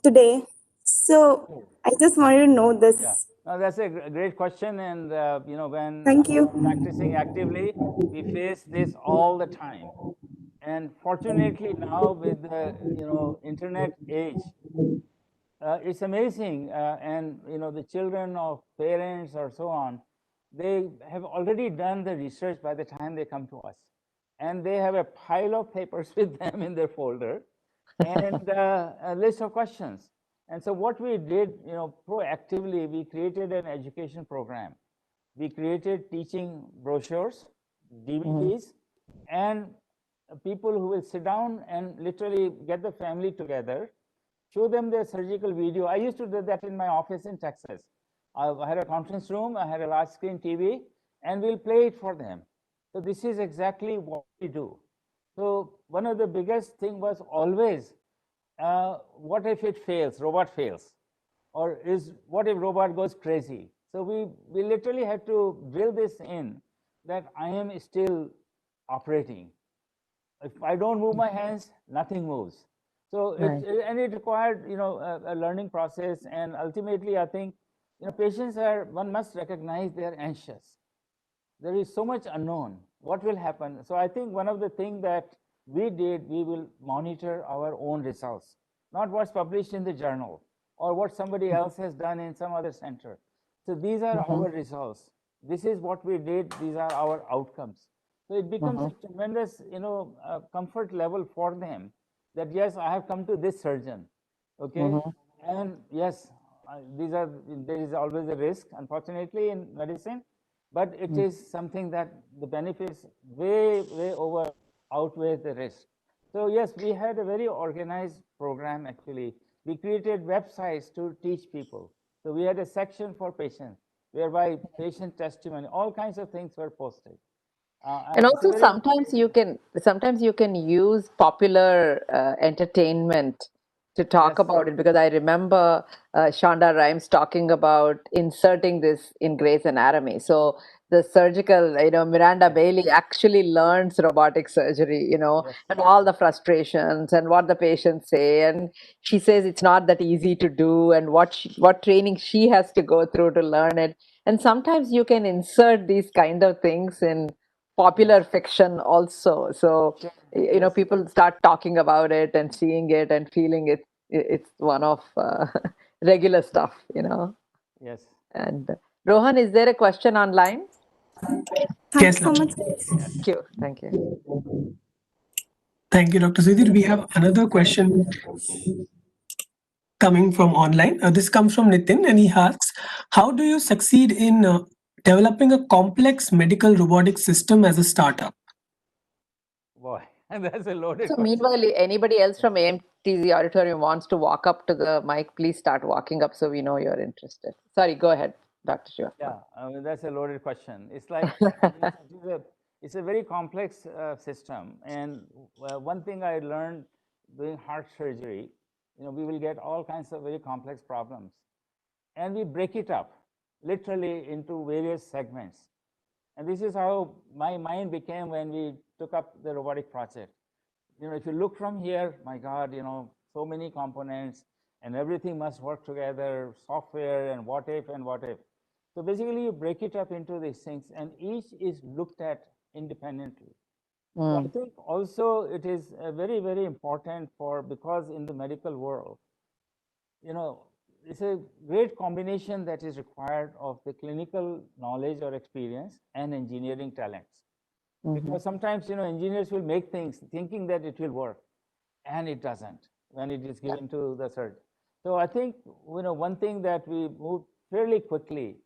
today? So I just wanted to know yeah, this. no, that's a great question. And, when Thank I'm you. practicing actively, we face this all the time. And fortunately now with the, internet age, it's amazing. And, the children of parents or so on, they have already done the research by the time they come to us. And they have a pile of papers with them in their folder and a list of questions. And so what we did, proactively, we created an education program. We created teaching brochures, DVDs, and people who will sit down and literally get the family together, show them the surgical video. I used to do that in my office in Texas. I had a conference room, I had a large screen TV, and we'll play it for them. So this is exactly what we do. So one of the biggest thing was always, what if it fails, robot fails? Or what if robot goes crazy? So we literally had to drill this in, that I am still operating. If I don't move my hands, nothing moves. So it required, a learning process. And ultimately, I think, patients one must recognize they're anxious. There is so much unknown. What will happen? So I think one of the things that we did, we will monitor our own results, not what's published in the journal or what somebody else has done in some other center. So these are our results. This is what we did. These are our outcomes. So it becomes a tremendous, comfort level for them that, yes, I have come to this surgeon. Okay. And yes, there is always a risk, unfortunately, in medicine, but it is something that the benefits way outweigh the risk. So yes, we had a very organized program. Actually, we created websites to teach people. So we had a section for patients whereby patient testimony, all kinds of things were posted. And also sometimes you can use popular entertainment to talk about it, because I remember Shonda Rhimes talking about inserting this in Grey's Anatomy. So the surgical, Miranda Bailey actually learns robotic surgery, and all the frustrations and what the patients say. And she says it's not that easy to do, and what training she has to go through to learn it. And sometimes you can insert these kind of things in popular fiction also. So people start talking about it and seeing it and feeling it's one of regular stuff. Yes. And Rohan, is there a question online? Yes, so much. Thank you. Thank you, Dr. Sudhir. We have another question coming from online. This comes from Nitin, and he asks, how do you succeed in developing a complex medical robotic system as a startup? Boy, that's a loaded So question. meanwhile, anybody else from AMTZ auditorium wants to walk up to the mic, please start walking up so we know you're interested. Sorry, go ahead, Dr. Srivastava. Yeah, that's a loaded question. It's like, it's a very complex system. And one thing I learned doing heart surgery, we will get all kinds of very complex problems. And we break it up literally into various segments. And this is how my mind became when we took up the robotic project. If you look from here, my God, so many components and everything must work together, software and what if and what if. So basically, you break it up into these things, and each is looked at independently. So I think also it is very, very important because in the medical world, it's a great combination that is required of the clinical knowledge or experience and engineering talents. Because sometimes, engineers will make things thinking that it will work, and it doesn't when it is given to the surgeon. So I think, one thing that we moved fairly quickly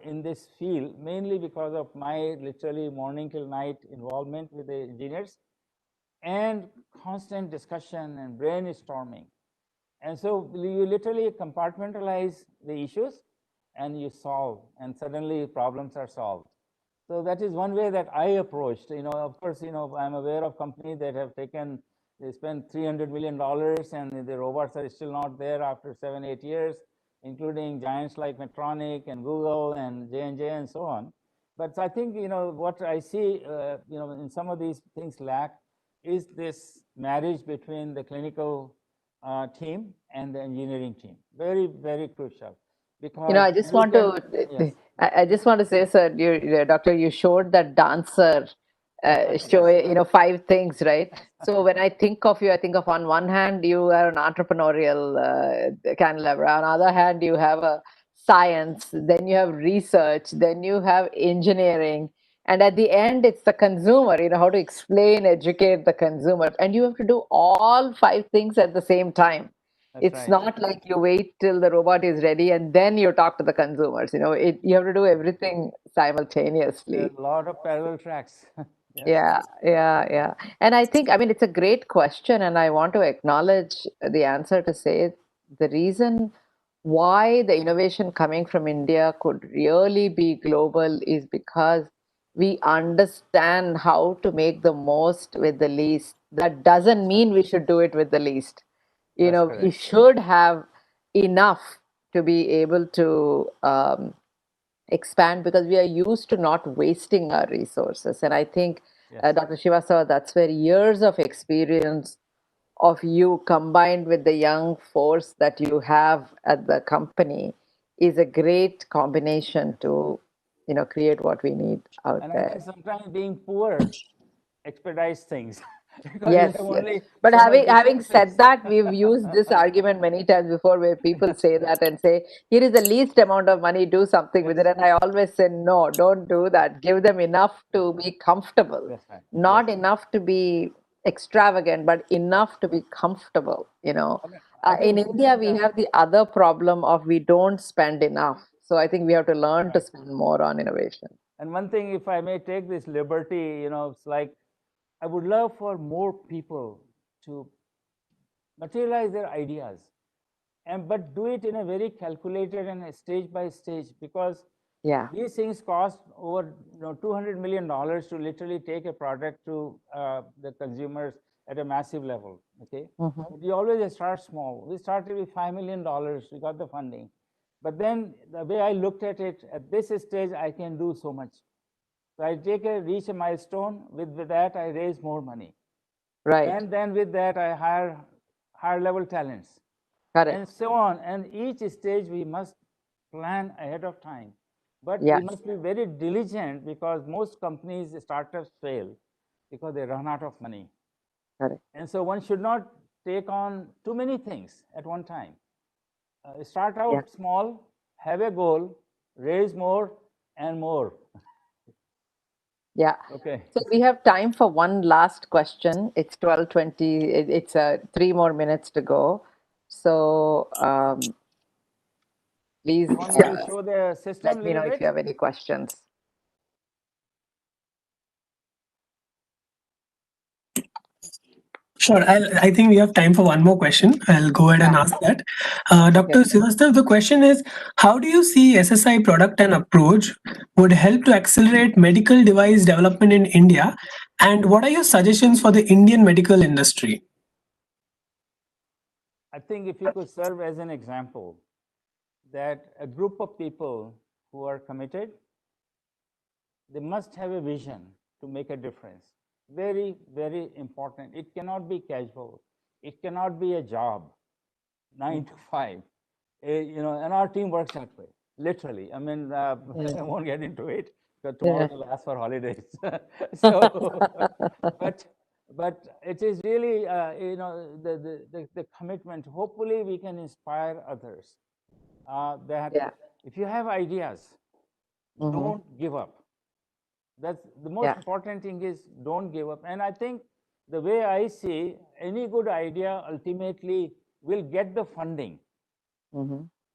in this field, mainly because of my literally morning till night involvement with the engineers and constant discussion and brainstorming. And so you literally compartmentalize the issues and you solve, and suddenly problems are solved. So that is one way that I approached. Of course, I'm aware of companies that have they spent $300 million and the robots are still not there after 7-8 years, including giants like Medtronic and Google and J&J and so on. But I think, what I see, in some of these things lack is this marriage between the clinical team and the engineering team. Very, very crucial. Because I just want to, I just want to say, sir, doctor, you showed that dancer show, 5 things, right? So when I think of you, I think of on one hand, you are an entrepreneurial candelabra. On the other hand, you have a science, then you have research, then you have engineering, and at the end it's the consumer, how to explain, educate the consumer, and you have to do all 5 things at the same time. It's not like you wait till the robot is ready and then you talk to the consumers. You have to do everything simultaneously. A lot of parallel tracks. Yeah. And I think, it's a great question, and I want to acknowledge the answer to say the reason why the innovation coming from India could really be global is because we understand how to make the most with the least. That doesn't mean we should do it with the least. We should have enough to be able to expand, because we are used to not wasting our resources. And I think, Dr. Srivastava, that's where years of experience of you combined with the young force that you have at the company is a great combination to, create what we need out there. I think sometimes being poor expedites things. Yes. But having said that, we've used this argument many times before, where people say that and say, here is the least amount of money, do something with it. And I always say, no, don't do that. Give them enough to be comfortable, not enough to be extravagant, but enough to be comfortable. In India, we have the other problem of we don't spend enough. So I think we have to learn to spend more on innovation. And one thing, if I may take this liberty, it's like, I would love for more people to materialize their ideas, but do it in a very calculated and stage by stage, because these things cost over $200 million to literally take a product to the consumers at a massive level. Okay, we always start small. We started with $5 million. We got the funding, but then the way I looked at it, at this stage, I can do so much. So I reach a milestone. With that, I raise more money. Right. And then with that, I hire higher level talents. Correct. And so on. And each stage we must plan ahead of time. But we must be very diligent, because most companies, startups fail because they run out of money. Correct. And so one should not take on too many things at one time. Start out small, have a goal, raise more and more. Yeah. Okay. So we have time for one last question. It's 12:20. It's 3 more minutes to go. So please You want me to show the system? let me know if you have any questions. Sure. I think we have time for one more question. I'll go ahead and ask that. Dr. Srivastava, the question is, how do you see SSI product and approach would help to accelerate medical device development in India? And what are your suggestions for the Indian medical industry? I think if you could serve as an example, that a group of people who are committed, they must have a vision to make a difference. Very, very important. It cannot be casual. It cannot be a job, 9 to 5. And our team works that way, literally. I mean, I won't get into it, because tomorrow we'll ask for holidays. But it is really, the commitment. Hopefully, we can inspire others that if you have ideas, don't give up. That's the most important thing, is don't give up. And I think the way I see, any good idea ultimately will get the funding.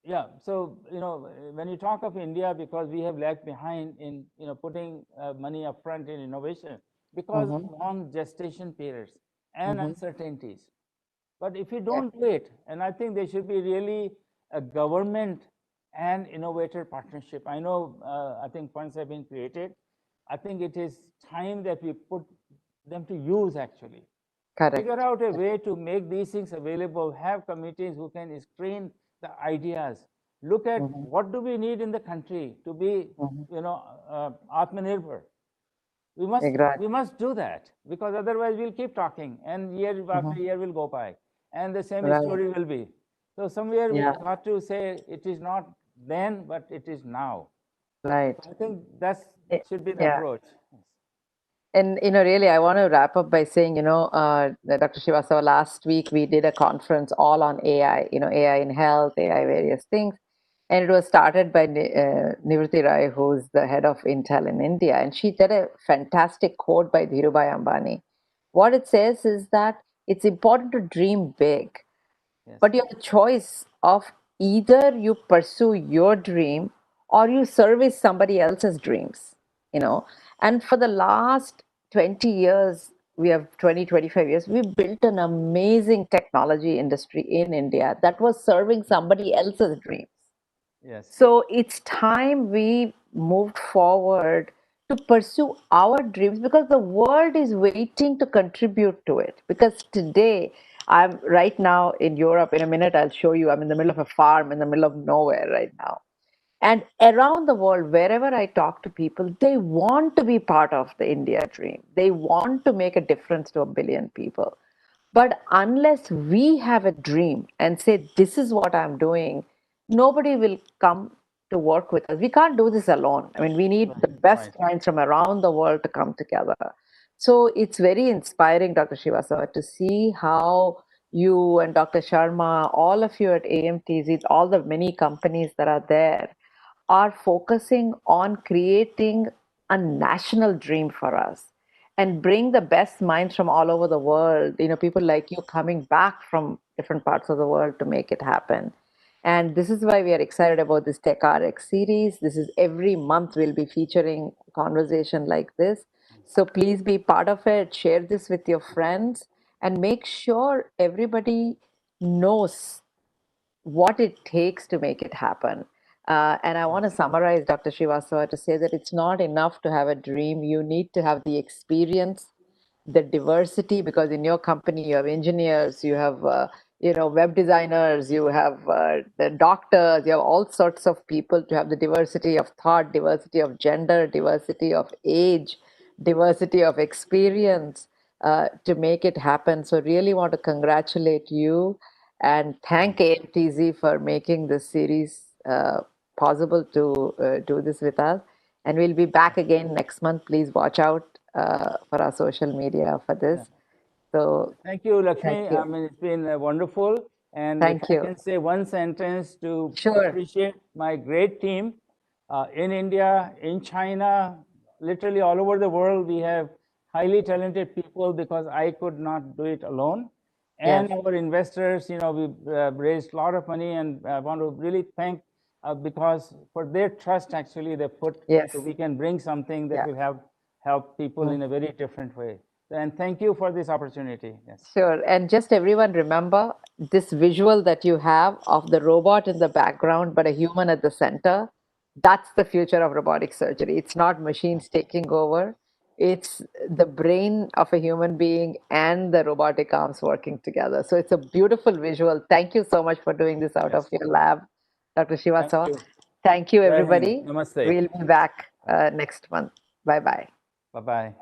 Yeah. So, when you talk of India, because we have lagged behind in, putting money upfront in innovation, because long gestation periods and uncertainties. But if you don't do it, and I think there should be really a government and innovator partnership. I know, I think funds have been created. I think it is time that we put them to use, actually. Correct. Figure out a way to make these things available, have committees who can screen the ideas, look at what do we need in the country to be, Atmanirbhar. We must do that, because otherwise we'll keep talking, and year after year will go by, and the same story will be. So somewhere we got to say it is not then, but it is now. Right. I think that should be the approach. And, really, I want to wrap up by saying, Dr. Srivastava, last week we did a conference all on AI, AI in health, AI various things. And it was started by Nivruti Rai, who's the head of Intel in India. And she did a fantastic quote by Dhirubhai Ambani. What it says is that it's important to dream big, but you have a choice of either you pursue your dream or you service somebody else's dreams, you know. And for the last 20 years, we have 25 years, we built an amazing technology industry in India that was serving somebody else's dreams. Yes. So it's time we moved forward to pursue our dreams, because the world is waiting to contribute to it. Because today, I'm right now in Europe. In a minute, I'll show you. I'm in the middle of a farm in the middle of nowhere right now. And around the world, wherever I talk to people, they want to be part of the India dream. They want to make a difference to a billion people. But unless we have a dream and say, this is what I'm doing, nobody will come to work with us. We can't do this alone. I mean, we need the best minds from around the world to come together. So it's very inspiring, Dr. Srivastava, to see how you and Dr. Sharma, all of you at AMTZ, all the many companies that are there, are focusing on creating a national dream for us and bring the best minds from all over the world, people like you coming back from different parts of the world to make it happen. And this is why we are excited about this TECHRx series. This is every month we'll be featuring a conversation like this. So please be part of it, share this with your friends, and make sure everybody knows what it takes to make it happen. And I want to summarize, Dr. Srivastava, to say that it's not enough to have a dream. You need to have the experience, the diversity, because in your company you have engineers, you have web designers, you have the doctors, you have all sorts of people, to have the diversity of thought, diversity of gender, diversity of age, diversity of experience, to make it happen. So really want to congratulate you and thank AMTZ for making this series possible to do this with us. And we'll be back again next month. Please watch out for our social media for this. So thank you, Lakshmi. thank you. I mean, it's been wonderful. And Thank if you. I can say one sentence to Sure. appreciate my great team in India, in China, literally all over the world, we have highly talented people, because I could not do it alone. And Yes. our investors, we've raised a lot of money, and I want to really thank because for their trust, actually, they put, Yes. so we can bring something that Yeah. will help people in a very different way. And thank you for this opportunity. Yes. Sure. And just everyone remember this visual that you have of the robot in the background, but a human at the center. That's the future of robotic surgery. It's not machines taking over. It's the brain of a human being and the robotic arms working together. So it's a beautiful visual. Thank you so much for doing this out of your lab, Dr. Srivastava. Thank you, everybody. Namaste. We'll be back next month. Bye-bye. Bye-bye.